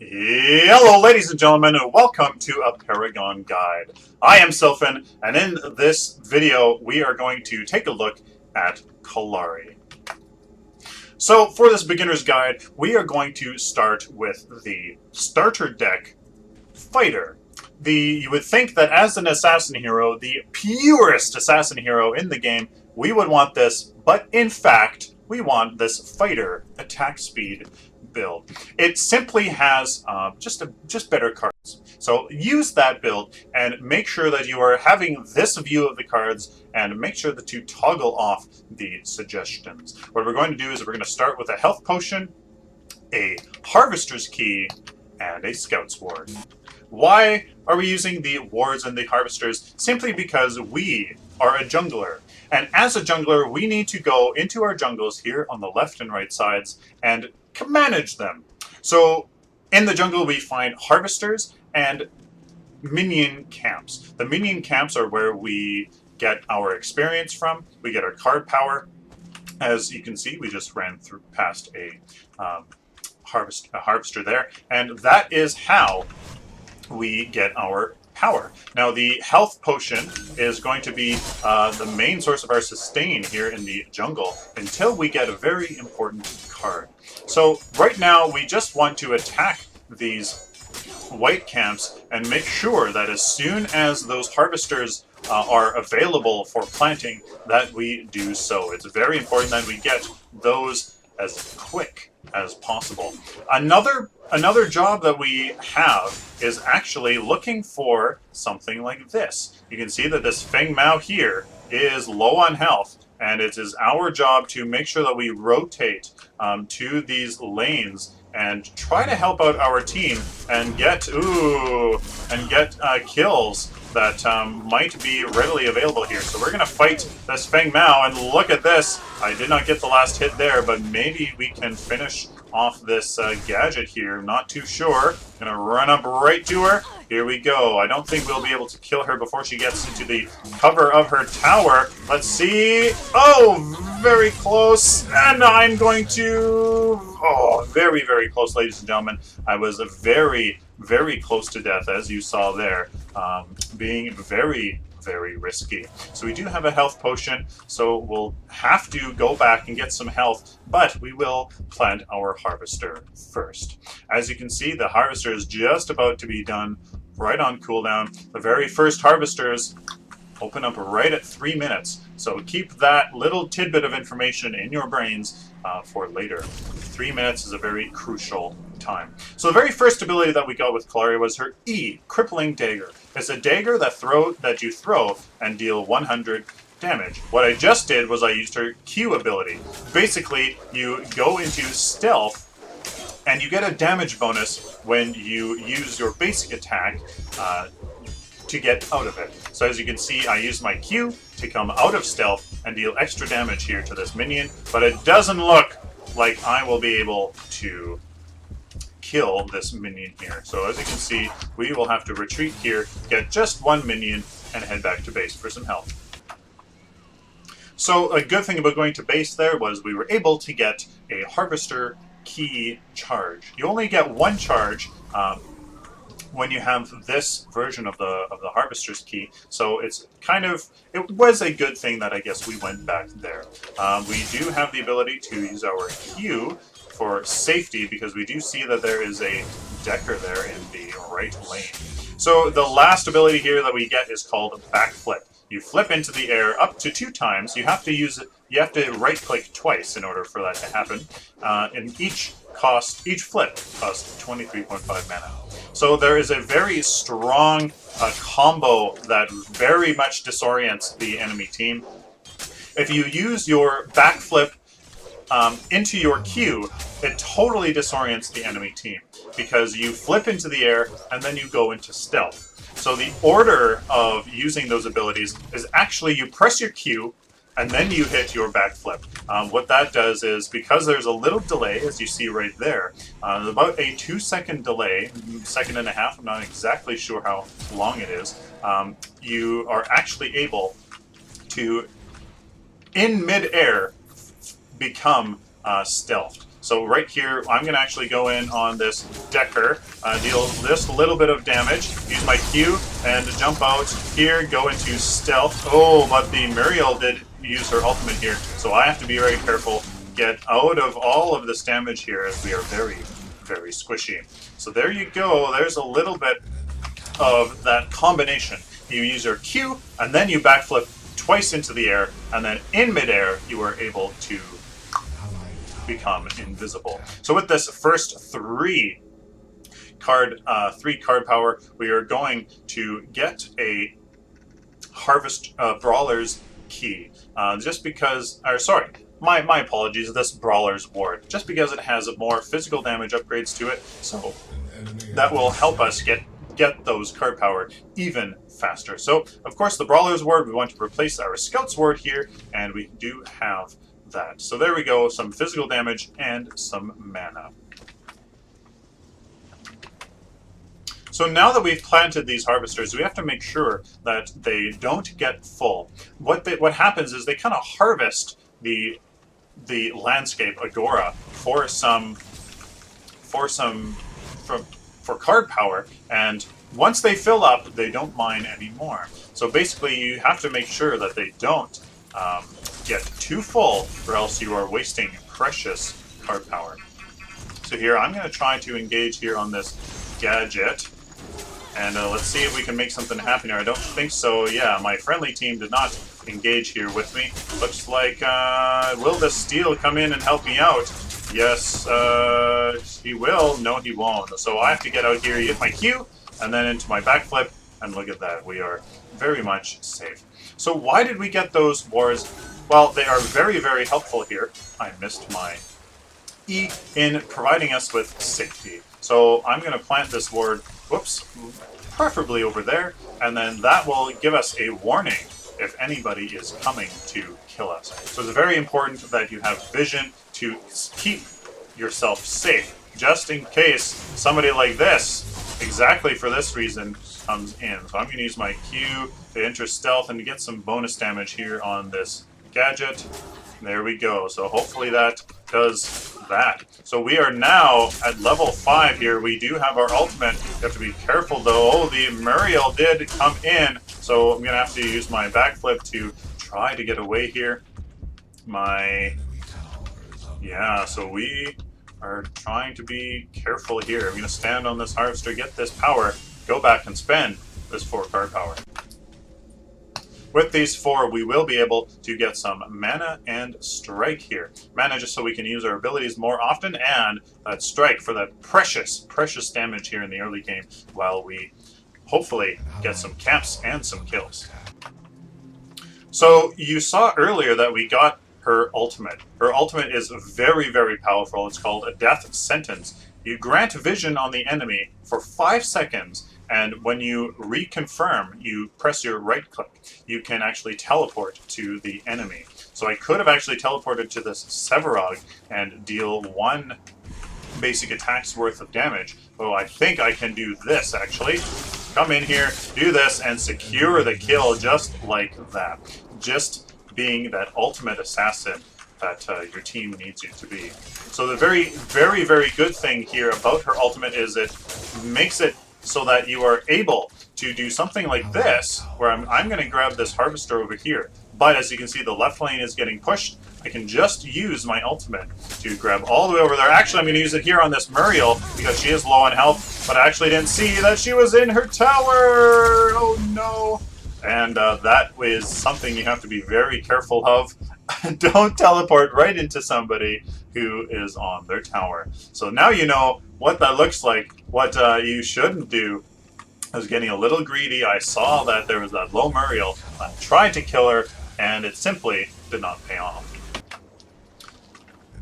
Hello, ladies and gentlemen, and welcome to a Paragon guide. I am Sylphin, and in this video, we are going to take a look at Kallari. So, for this beginner's guide, we are going to start with the starter deck fighter. You would think that as an assassin hero, the purest assassin hero in the game, we would want this, but in fact, we want this fighter attack speed build. It simply has just better cards. So use that build and make sure that you are having this view of the cards and make sure that you toggle off the suggestions. What we're going to do is we're going to start with a health potion, a harvester's key, and a scout's ward. Why are we using the wards and the harvesters? Simply because we are a jungler. And as a jungler, we need to go into our jungles here on the left and right sides and manage them. So in the jungle, we find harvesters and minion camps. The minion camps are where we get our experience from. We get our card power. As you can see, we just ran past a harvester there. And that is how we get our power. Now, the health potion is going to be the main source of our sustain here in the jungle until we get a very important card. So right now, we just want to attack these white camps and make sure that as soon as those harvesters are available for planting, that we do so. It's very important that we get those as quick as possible. Another job that we have is actually looking for something like this. You can see that this Feng Mao here is low on health, and it is our job to make sure that we rotate to these lanes and try to help out our team and get kills that might be readily available here. So we're going to fight this Feng Mao, and look at this. I did not get the last hit there, but maybe we can finish off this gadget here. Not too sure. Gonna run up right to her. Here we go. I don't think we'll be able to kill her before she gets into the cover of her tower. Let's see. Oh, very close. And I'm going to... Oh, very, very close, ladies and gentlemen. I was very, very close to death, as you saw there. Being very, very risky. So we do have a health potion, so we'll have to go back and get some health, but we will plant our harvester first. As you can see, the harvester is just about to be done, right on cooldown. The very first harvesters open up right at 3 minutes, so keep that little tidbit of information in your brains for later. 3 minutes is a very crucial time. So the very first ability that we got with Kallari was her E, Crippling Dagger. It's a dagger that you throw and deal 100 damage. What I just did was I used her Q ability. Basically, you go into stealth and you get a damage bonus when you use your basic attack to get out of it. So as you can see, I used my Q to come out of stealth and deal extra damage here to this minion, but it doesn't look like I will be able to kill this minion here. So as you can see, we will have to retreat here, get just one minion, and head back to base for some health. So a good thing about going to base there was we were able to get a harvester key charge. You only get one charge when you have this version of the harvester's key, so it was a good thing that I guess we went back there. We do have the ability to use our Q for safety, because we do see that there is a decker there in the right lane. So the last ability here that we get is called Backflip. You flip into the air up to 2 times. You have to right-click twice in order for that to happen. And each flip costs 23.5 mana. So there is a very strong combo that very much disorients the enemy team. If you use your backflip into your Q, it totally disorients the enemy team, because you flip into the air and then you go into stealth. So the order of using those abilities is actually you press your Q and then you hit your backflip. What that does is, because there's a little delay, as you see right there, about a 2-second delay, 1.5 seconds, I'm not exactly sure how long it is, you are actually able to, in mid-air, become stealthed. So right here, I'm going to actually go in on this Decker, deal this little bit of damage, use my Q, and jump out here, go into stealth. Oh, but the Muriel did use her ultimate here, so I have to be very careful. Get out of all of this damage here, as we are very, very squishy. So there you go. There's a little bit of that combination. You use your Q, and then you backflip twice into the air, and then in midair, you are able to become invisible. So with this first three card power, we are going to get a Harvest Brawler's Key. Just because, or sorry, my apologies, this Brawler's Ward. Just because it has more physical damage upgrades to it, so that will help us get those card power even faster. So, of course, the Brawler's Ward, we want to replace our Scout's Ward here, and we do have that. So there we go, some physical damage and some mana. So now that we've planted these harvesters, we have to make sure that they don't get full. What happens is they kind of harvest the landscape agora for card power, and once they fill up, they don't mine anymore. So basically, you have to make sure that they don't get too full, or else you are wasting precious card power. So here, I'm going to try to engage here on this gadget, and let's see if we can make something happen here. I don't think so. Yeah, my friendly team did not engage here with me. Looks like, will the steel come in and help me out? Yes, he will. No, he won't. So I have to get out here, hit my Q, and then into my backflip, and look at that. We are very much safe. So why did we get those wars? Well, they are very, very helpful here. I missed my E in providing us with safety. So I'm going to plant this ward, whoops, preferably over there, and then that will give us a warning if anybody is coming to kill us. So it's very important that you have vision to keep yourself safe, just in case somebody like this, exactly for this reason, comes in. So I'm going to use my Q to enter stealth and to get some bonus damage here on this gadget. There we go. So hopefully that does that. So we are now at level 5 here. We do have our ultimate. You have to be careful though. Oh, the Muriel did come in. So I'm going to have to use my backflip to try to get away here. Yeah, so we are trying to be careful here. I'm going to stand on this harvester, get this power, go back and spend this 4 card power. With these 4, we will be able to get some mana and strike here. Mana just so we can use our abilities more often, and that strike for that precious, precious damage here in the early game while we hopefully get some camps and some kills. So you saw earlier that we got her ultimate. Her ultimate is very, very powerful. It's called a Death Sentence. You grant vision on the enemy for 5 seconds, and when you reconfirm, you press your right click. You can actually teleport to the enemy. So I could have actually teleported to this Severog and deal 1 basic attack's worth of damage. Oh, I think I can do this, actually. Come in here, do this, and secure the kill just like that. Just being that ultimate assassin that your team needs you to be. So the very, very, very good thing here about her ultimate is it makes it so that you are able to do something like this, where I'm going to grab this harvester over here. But as you can see, the left lane is getting pushed. I can just use my ultimate to grab all the way over there. Actually, I'm going to use it here on this Muriel because she is low on health, but I actually didn't see that she was in her tower. Oh no. And that is something you have to be very careful of. Don't teleport right into somebody who is on their tower. So now you know what that looks like. What you shouldn't do. I was getting a little greedy. I saw that there was that low Muriel. I tried to kill her, and it simply did not pay off.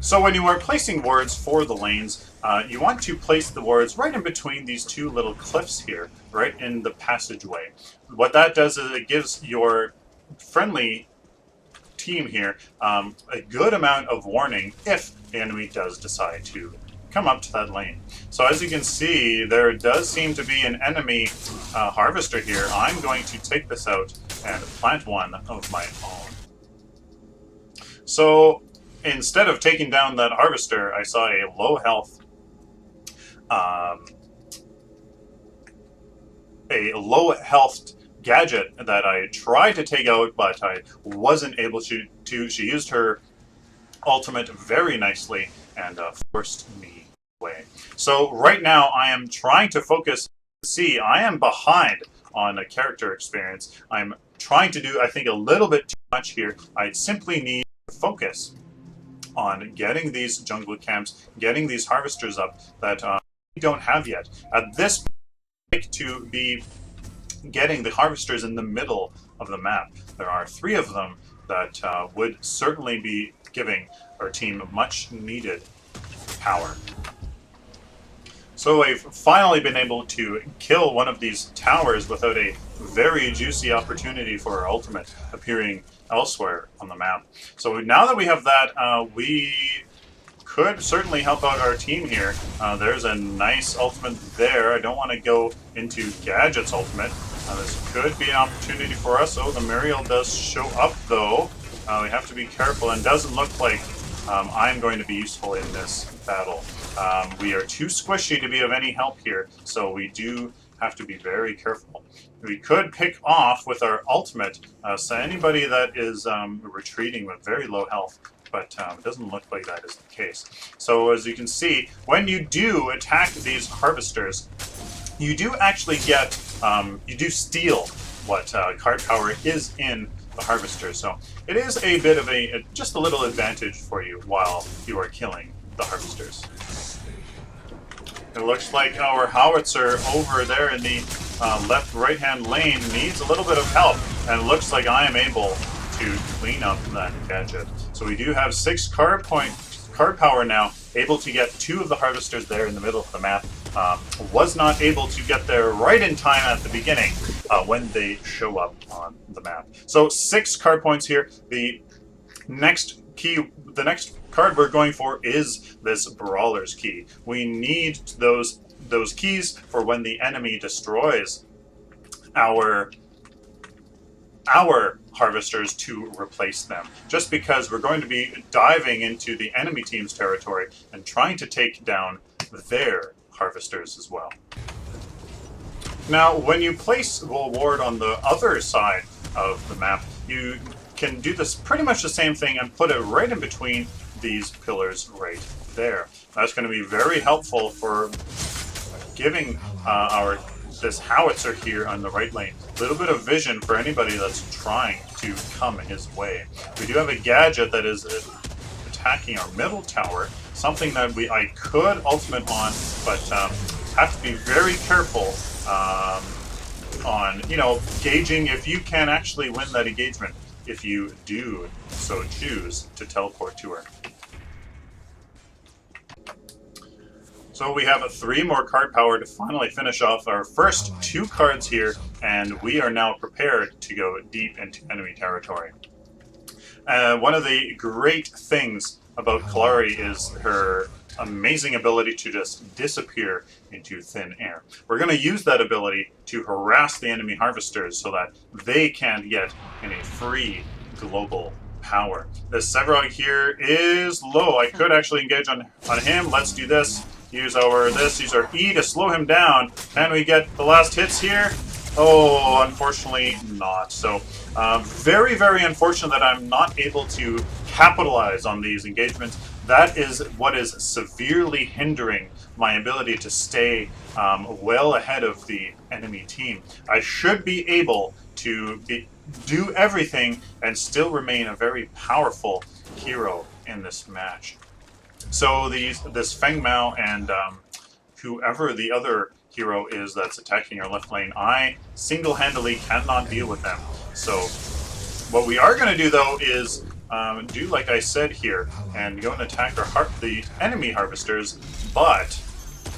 So when you are placing wards for the lanes, you want to place the wards right in between these 2 little cliffs here, right in the passageway. What that does is it gives your friendly team here a good amount of warning if the enemy does decide to come up to that lane. So as you can see, there does seem to be an enemy harvester here. I'm going to take this out and plant one of my own. So instead of taking down that harvester, I saw a low health, um, gadget that I tried to take out, but I wasn't able to. She used her ultimate very nicely and forced me away. So right now I am trying to focus. See, I am behind on a character experience. I'm trying to do, I think, a little bit too much here. I simply need to focus on getting these jungle camps, getting these harvesters up that we don't have yet. At this point, I'd like to be getting the harvesters in the middle of the map. There are 3 of them that would certainly be giving our team much needed power. So I've finally been able to kill one of these towers without a very juicy opportunity for our ultimate appearing elsewhere on the map. So now that we have that, we could certainly help out our team here. There's a nice ultimate there. I don't want to go into Gadget's ultimate. This could be an opportunity for us. Oh, the Muriel does show up, though. We have to be careful, and doesn't look like I'm going to be useful in this battle. We are too squishy to be of any help here, so we do have to be very careful. We could pick off with our ultimate, so anybody that is retreating with very low health, but it doesn't look like that is the case. So as you can see, when you do attack these harvesters, you do actually get, you do steal what card power is in the harvester. So it is a bit of just a little advantage for you while you are killing the harvesters. It looks like our howitzer over there in the left right-hand lane needs a little bit of help, and it looks like I am able to clean up that gadget. So we do have 6 card power now, able to get 2 of the harvesters there in the middle of the map. Was not able to get there right in time at the beginning when they show up on the map. So 6 card points here. The next card we're going for is this Brawler's Key. We need those keys for when the enemy destroys our harvesters to replace them. Just because we're going to be diving into the enemy team's territory and trying to take down their harvesters as well. Now, when you place a ward on the other side of the map, you can do this pretty much the same thing and put it right in between these pillars right there. That's going to be very helpful for giving this howitzer here on the right lane a little bit of vision for anybody that's trying to come his way. We do have a gadget that is attacking our middle tower, something that I could ultimate on, but have to be very careful on, gauging if you can actually win that engagement if you do so choose to teleport to her. So we have 3 more card power to finally finish off our first 2 cards here, and we are now prepared to go deep into enemy territory. One of the great things about Kallari is her amazing ability to just disappear into thin air. We're going to use that ability to harass the enemy harvesters so that they can't get any free global power. This Sevrog here is low. I could actually engage on him. Let's do this. Use our E to slow him down. Can we get the last hits here? Oh, unfortunately not. So, very, very unfortunate that I'm not able to capitalize on these engagements. That is what is severely hindering my ability to stay well ahead of the enemy team. I should be able to do everything and still remain a very powerful hero in this match. So this Feng Mao and whoever the other hero is that's attacking our left lane, I single-handedly cannot deal with them. So what we are going to do, though, is do like I said here, and go and attack the enemy harvesters, but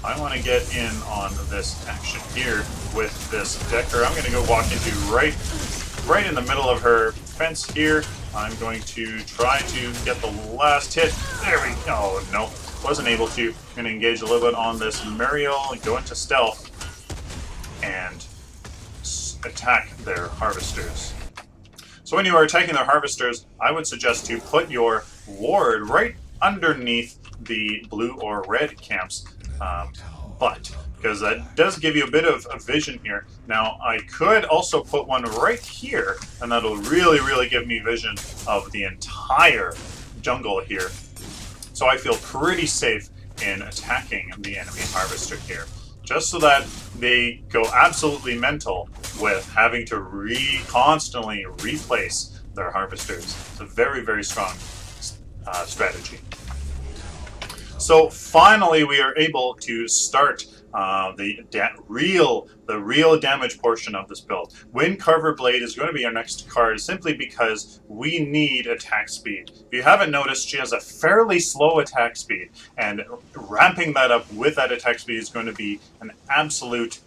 I want to get in on this action here with this Decker. I'm going to go walk into right in the middle of her fence here. I'm going to try to get the last hit. There we go. Oh, no. Wasn't able to. I'm going to engage a little bit on this Muriel and go into stealth and attack their harvesters. So when you are attacking their harvesters, I would suggest to put your ward right underneath the blue or red camps, but because that does give you a bit of a vision here. Now, I could also put one right here, and that'll really give me vision of the entire jungle here. So I feel pretty safe in attacking the enemy harvester here, just so that they go absolutely mental with having to constantly replace their harvesters. It's a very strong strategy. So finally, we are able to start the real damage portion of this build. Wind Carver Blade is going to be our next card simply because we need attack speed. If you haven't noticed, she has a fairly slow attack speed, and ramping that up with that attack speed is going to be an absolute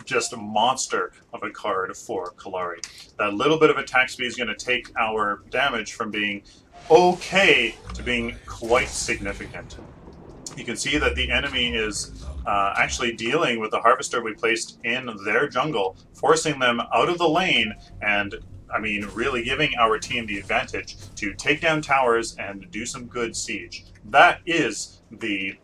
just a monster of a card for Kallari. That little bit of attack speed is going to take our damage from being okay to being quite significant. You can see that the enemy is actually dealing with the harvester we placed in their jungle, forcing them out of the lane, and I mean really giving our team the advantage to take down towers and do some good siege. That is the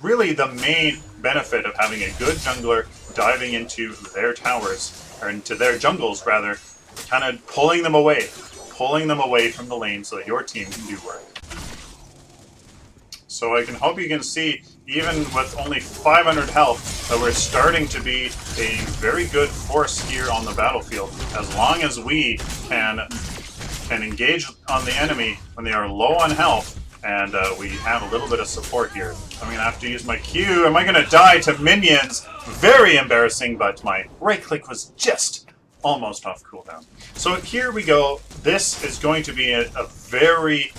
really the main benefit of having a good jungler diving into their towers, or into their jungles rather, kind of pulling them away from the lane so that your team can do work. So I can hope you can see, even with only 500 health, that we're starting to be a very good force here on the battlefield. As long as we can engage on the enemy when they are low on health, and we have a little bit of support here. I'm going to have to use my Q. Am I going to die to minions? Very embarrassing, but my right click was just almost off cooldown. So here we go. This is going to be a very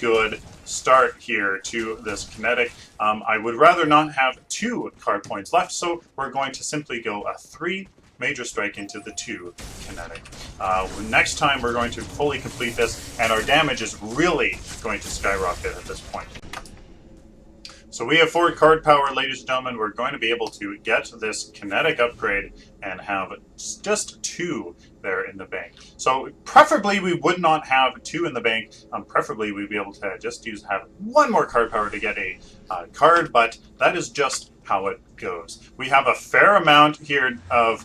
good start here to this kinetic. I would rather not have 2 card points left, so we're going to simply go a 3 major strike into the 2 kinetic. Next time we're going to fully complete this, and our damage is really going to skyrocket at this point. So we have 4 card power, ladies and gentlemen. We're going to be able to get this kinetic upgrade and have just 2 there in the bank. So preferably we would not have 2 in the bank. Preferably we'd be able to just have 1 more card power to get a card, but that is just how it goes. We have a fair amount here of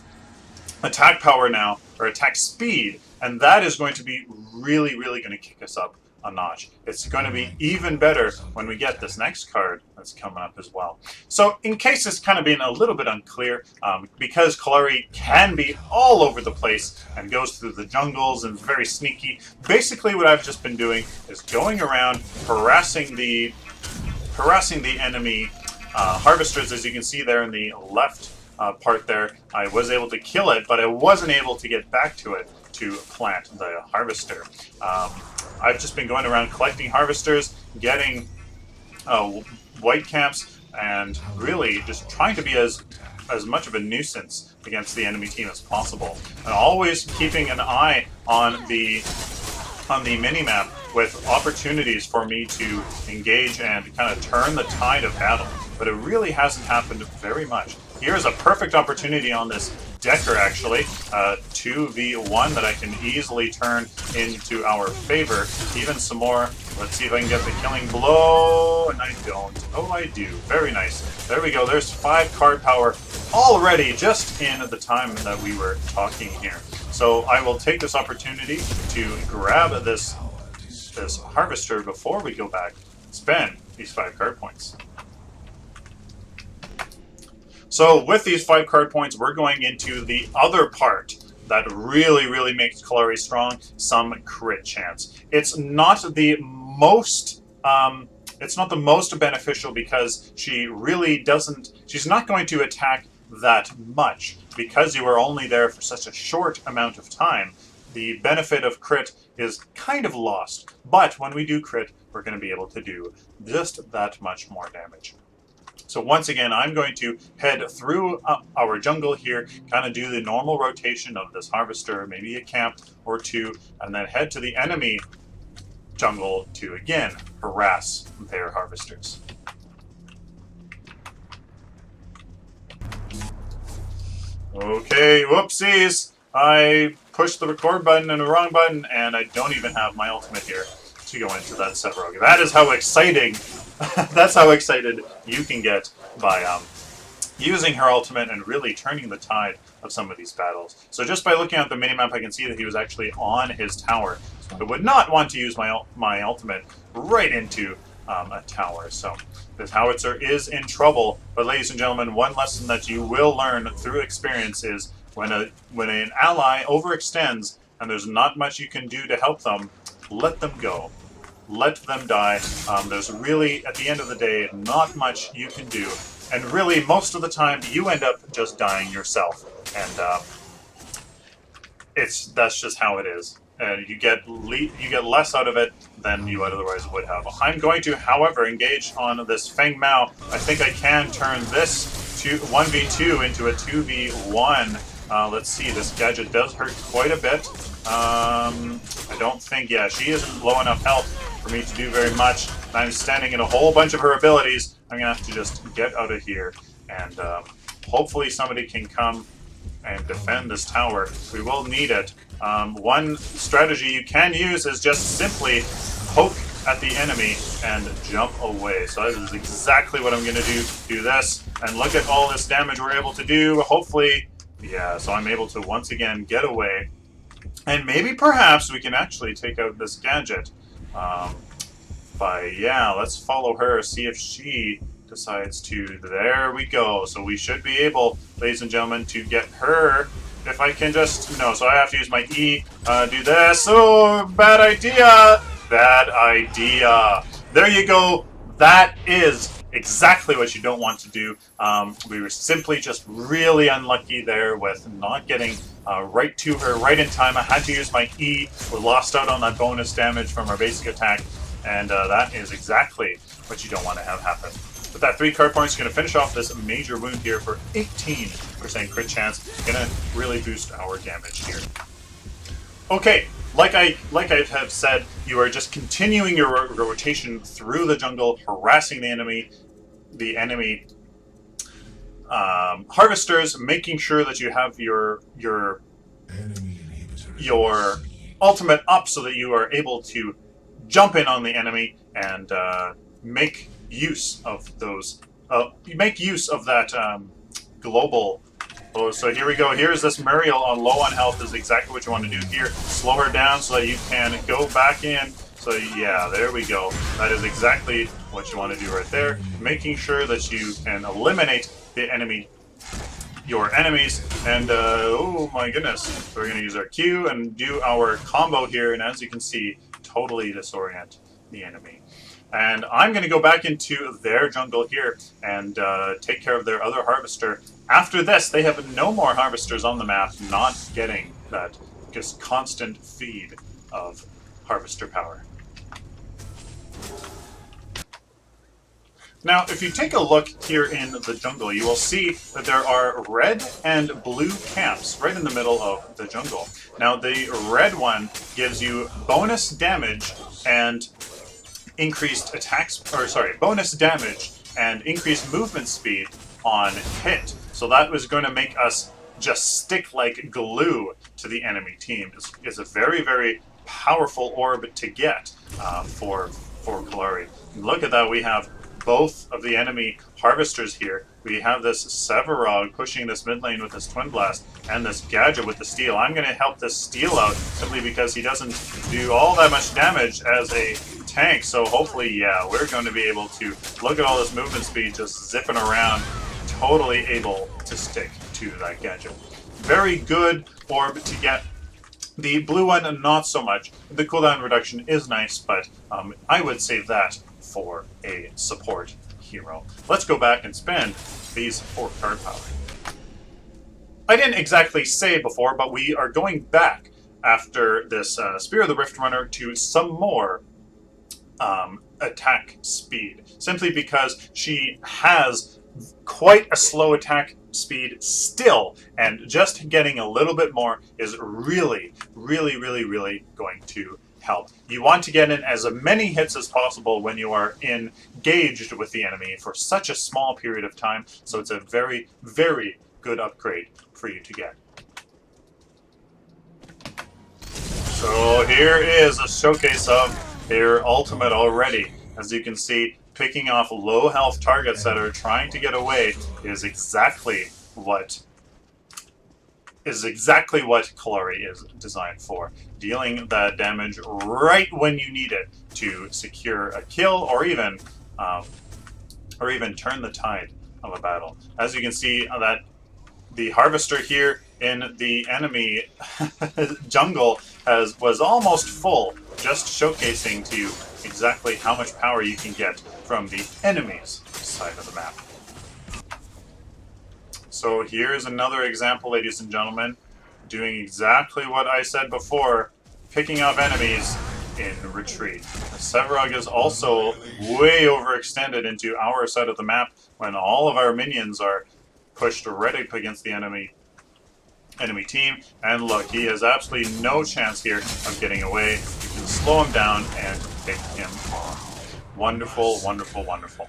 attack power now, or attack speed, and that is going to be really going to kick us up a notch. It's going to be even better when we get this next card that's coming up as well. So in case it's kind of been a little bit unclear, because Kallari can be all over the place and goes through the jungles and is very sneaky, basically what I've just been doing is going around harassing the enemy harvesters. As you can see there in the left part there, I was able to kill it, but I wasn't able to get back to it to plant the harvester. I've just been going around collecting harvesters, getting white camps, and really just trying to be as much of a nuisance against the enemy team as possible. And always keeping an eye on the mini-map with opportunities for me to engage and kind of turn the tide of battle. But it really hasn't happened very much. Here's a perfect opportunity on this Decker, actually. 2v1 that I can easily turn into our favor. Even some more. Let's see if I can get the killing blow. And I don't. Oh, I do. Very nice. There we go. There's 5 card power already just in the time that we were talking here. So I will take this opportunity to grab this harvester before we go back and spend these 5 card points. So with these 5 card points, we're going into the other part that really makes Kallari strong, some crit chance. It's not the most beneficial because she really doesn't, she's not going to attack that much because you were only there for such a short amount of time. The benefit of crit is kind of lost, but when we do crit, we're going to be able to do just that much more damage. So once again, I'm going to head through our jungle here, kind of do the normal rotation of this harvester, maybe a camp or 2, and then head to the enemy jungle to again harass their harvesters. Okay, whoopsies! I pushed the record button and the wrong button, and I don't even have my ultimate here. to go into that Severog. That is how exciting, that's how excited you can get by using her ultimate and really turning the tide of some of these battles. So just by looking at the minimap, I can see that he was actually on his tower. So I would not want to use my ultimate right into a tower. So this howitzer is in trouble. But ladies and gentlemen, one lesson that you will learn through experience is when an ally overextends and there's not much you can do to help them, let them go. Let them die. There's really, at the end of the day, not much you can do. And really, most of the time, you end up just dying yourself. And that's just how it is. And you get less out of it than you otherwise would have. I'm going to, however, engage on this Feng Mao. I think I can turn this 1v2 into a 2v1. Let's see, this gadget does hurt quite a bit. I don't think, yeah, she isn't low enough health for me to do very much. And I'm standing in a whole bunch of her abilities. I'm going to have to just get out of here. And hopefully somebody can come and defend this tower. We will need it. One strategy you can use is just simply poke at the enemy and jump away. So that is exactly what I'm going to do. Do this, and look at all this damage we're able to do. Hopefully, yeah, so I'm able to once again get away. And maybe perhaps we can actually take out this gadget. Yeah, let's follow her, see if she decides to. There we go. So we should be able, ladies and gentlemen, to get her. If I can just, no, so I have to use my E, do this. Oh, bad idea. Bad idea. There you go. That is exactly what you don't want to do. We were simply just really unlucky there with not getting right to her right in time. I had to use my E. We lost out on that bonus damage from our basic attack. And that is exactly what you don't want to have happen. But that 3 card points is going to finish off this major wound here for 18% crit chance. Going to really boost our damage here. Okay, like I have said, you are just continuing your rotation through the jungle, harassing the enemy harvesters, making sure that you have your ultimate up so that you are able to jump in on the enemy and make use of those. Make use of that global. Oh, so here we go. Here's this Muriel on low on health. Is exactly what you want to do here. Slow her down so that you can go back in. So yeah, there we go. That is exactly what you want to do right there. Making sure that you can eliminate the enemy, your enemies. And oh my goodness, so we're going to use our Q and do our combo here. And as you can see, totally disorient the enemy. And I'm going to go back into their jungle here and take care of their other harvester. After this, they have no more harvesters on the map, not getting that just constant feed of harvester power. Now, if you take a look here in the jungle, you will see that there are red and blue camps right in the middle of the jungle. Now, the red one gives you bonus damage and increased attacks, or sorry, bonus damage and increased movement speed on hit. So that was going to make us just stick like glue to the enemy team. It's a very, very powerful orb to get for Kallari. Look at that, we have both of the enemy harvesters here. We have this Severog pushing this mid lane with his Twin Blast, and this Gadget with the Steel. I'm going to help this Steel out simply because he doesn't do all that much damage as a tank. So hopefully, yeah, we're going to be able to look at all this movement speed just zipping around, totally able to stick to that Gadget. Very good orb to get. The blue one, not so much. The cooldown reduction is nice, but I would save that for a support hero. Let's go back and spend these 4 card power. I didn't exactly say before, but we are going back after this Spear of the Rift Runner to some more attack speed, simply because she has quite a slow attack speed still, and just getting a little bit more is really, really, really, really going to help. You want to get in as many hits as possible when you are engaged with the enemy for such a small period of time, so it's a very, very good upgrade for you to get. So here is a showcase of their ultimate already. As you can see, picking off low health targets that are trying to get away is exactly what Kallari is designed for. Dealing that damage right when you need it to secure a kill or even turn the tide of a battle. As you can see, that the harvester here in the enemy jungle was almost full, just showcasing to you exactly how much power you can get from the enemy's side of the map. So here's another example, ladies and gentlemen, doing exactly what I said before, picking off enemies in retreat. Sevarog is also way overextended into our side of the map when all of our minions are pushed right up against the enemy team. And look, he has absolutely no chance here of getting away. You can slow him down and pick him off. Wonderful, wonderful, wonderful.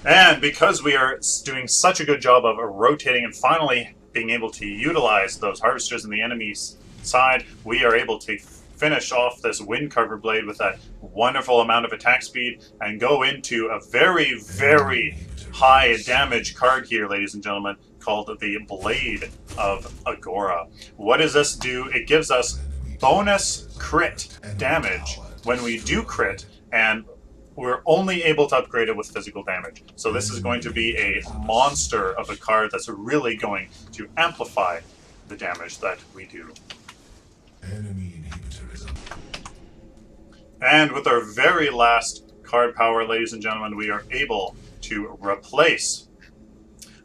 And because we are doing such a good job of rotating and finally being able to utilize those harvesters in the enemy's side, we are able to finish off this wind cover blade with that wonderful amount of attack speed and go into a very, very high damage card here, ladies and gentlemen, called the Blade of Agora. What does this do? It gives us bonus crit damage when we do crit, and we're only able to upgrade it with physical damage. So this is going to be a monster of a card that's really going to amplify the damage that we do. And with our very last card power, ladies and gentlemen, we are able to replace,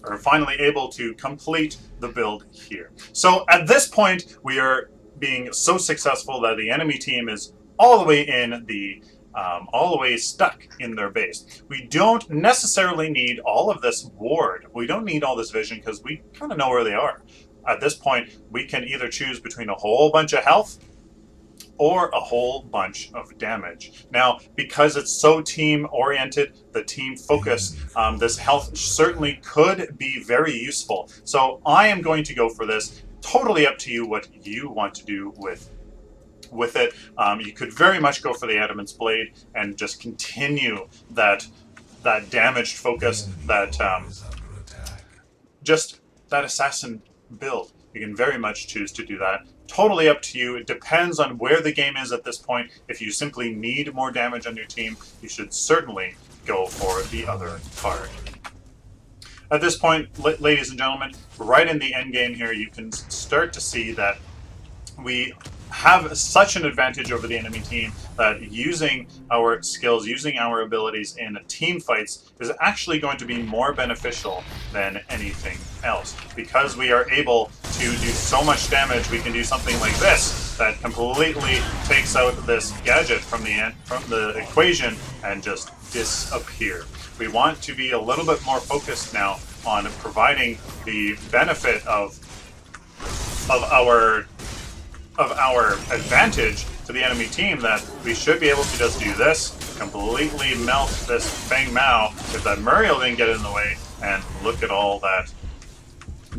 or finally able to complete the build here. So at this point, we are being so successful that the enemy team is all the way in the all the way stuck in their base. We don't necessarily need all of this ward. We don't need all this vision because we kind of know where they are. At this point, we can either choose between a whole bunch of health or a whole bunch of damage. Now, because it's so team-oriented, the team focus, this health certainly could be very useful. So I am going to go for this. Totally up to you what you want to do with it. You could very much go for the Adamant's Blade and just continue that damaged focus, just that assassin build. You can very much choose to do that. Totally up to you. It depends on where the game is at this point. If you simply need more damage on your team, you should certainly go for the other card. At this point, ladies and gentlemen, right in the end game here, you can start to see that we have such an advantage over the enemy team that using our skills, using our abilities in team fights is actually going to be more beneficial than anything else. Because we are able to do so much damage, we can do something like this that completely takes out this gadget from the equation and just disappear. We want to be a little bit more focused now on providing the benefit of our advantage to the enemy team, that we should be able to just do this, completely melt this Feng Mao if that Muriel didn't get in the way, and look at all that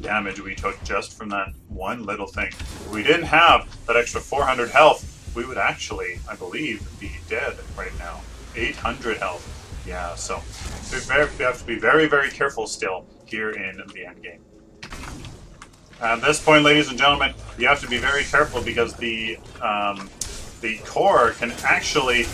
damage we took just from that one little thing. If we didn't have that extra 400 health, we would actually, I believe, be dead right now. 800 health. Yeah, so we have to be very, very careful still here in the end game. At this point, ladies and gentlemen, you have to be very careful because the core can actually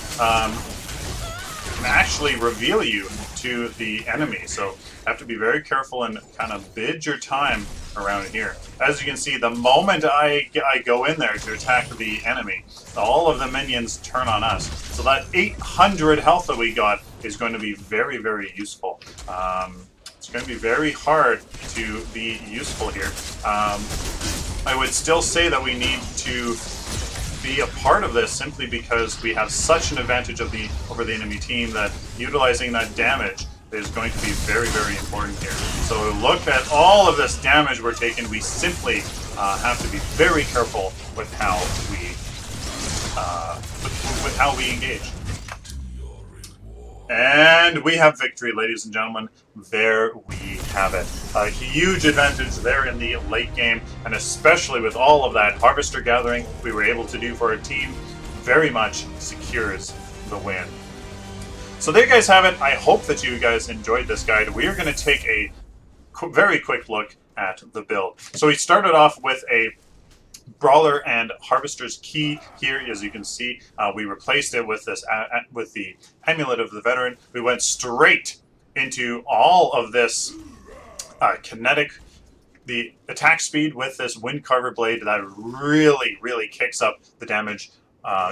reveal you to the enemy. So you have to be very careful and kind of bid your time around here. As you can see, the moment I go in there to attack the enemy, all of the minions turn on us. So that 800 health that we got is going to be very, very useful. It's going to be very hard to be useful here. I would still say that we need to be a part of this simply because we have such an advantage over the enemy team that utilizing that damage is going to be very, very important here. So look at all of this damage we're taking. We simply have to be very careful with how we engage. And we have victory, ladies and gentlemen. There we have it. A huge advantage there in the late game, and especially with all of that harvester gathering we were able to do for our team. very much secures the win. So there you guys have it. I hope that you guys enjoyed this guide. We are going to take a very quick look at the build. So we started off with a Brawler and Harvester's Key here. As you can see, we replaced it with this with the Amulet of the Veteran. We went straight into all of this kinetic, the attack speed with this Wind Carver Blade that really kicks up the damage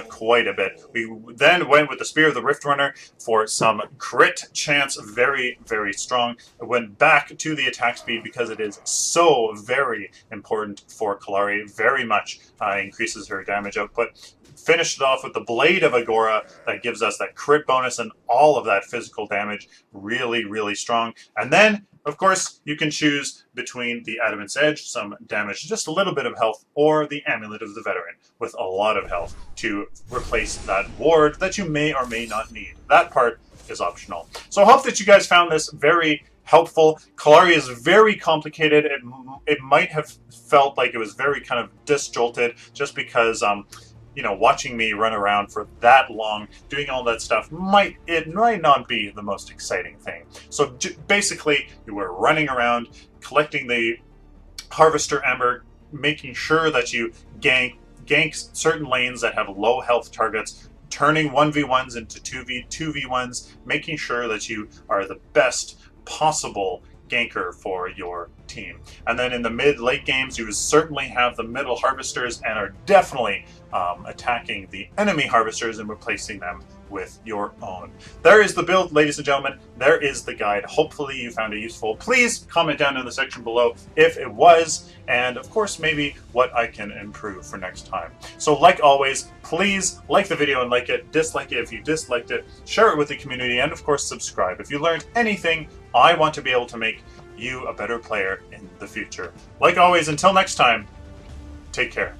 quite a bit. We then went with the Spear of the Rift Runner for some crit chance, very strong. It went back to the attack speed because it is so very important for Kallari. Very much increases her damage output. Finished it off with the Blade of Agora that gives us that crit bonus and all of that physical damage. Really strong. And then, of course, you can choose between the Adamant's Edge, some damage, just a little bit of health, or the Amulet of the Veteran with a lot of health to replace that ward that you may or may not need. That part is optional. So I hope that you guys found this very helpful. Kallari is very complicated. It might have felt like it was very kind of disjolted just because you know, watching me run around for that long, doing all that stuff, might not be the most exciting thing. So basically, you were running around, collecting the Harvester Ember, making sure that you gank certain lanes that have low health targets, turning 1v1s into 2v1s, making sure that you are the best possible ganker for your team. And then in the mid-late games, you would certainly have the middle harvesters and are definitely attacking the enemy harvesters and replacing them with your own. There is the build, ladies and gentlemen. There is the guide. Hopefully you found it useful. Please comment down in the section below if it was, and of course maybe what I can improve for next time. So like always, please like the video and like it, dislike it if you disliked it, share it with the community, and of course subscribe. If you learned anything, I want to be able to make you a better player in the future. Like always, until next time, take care.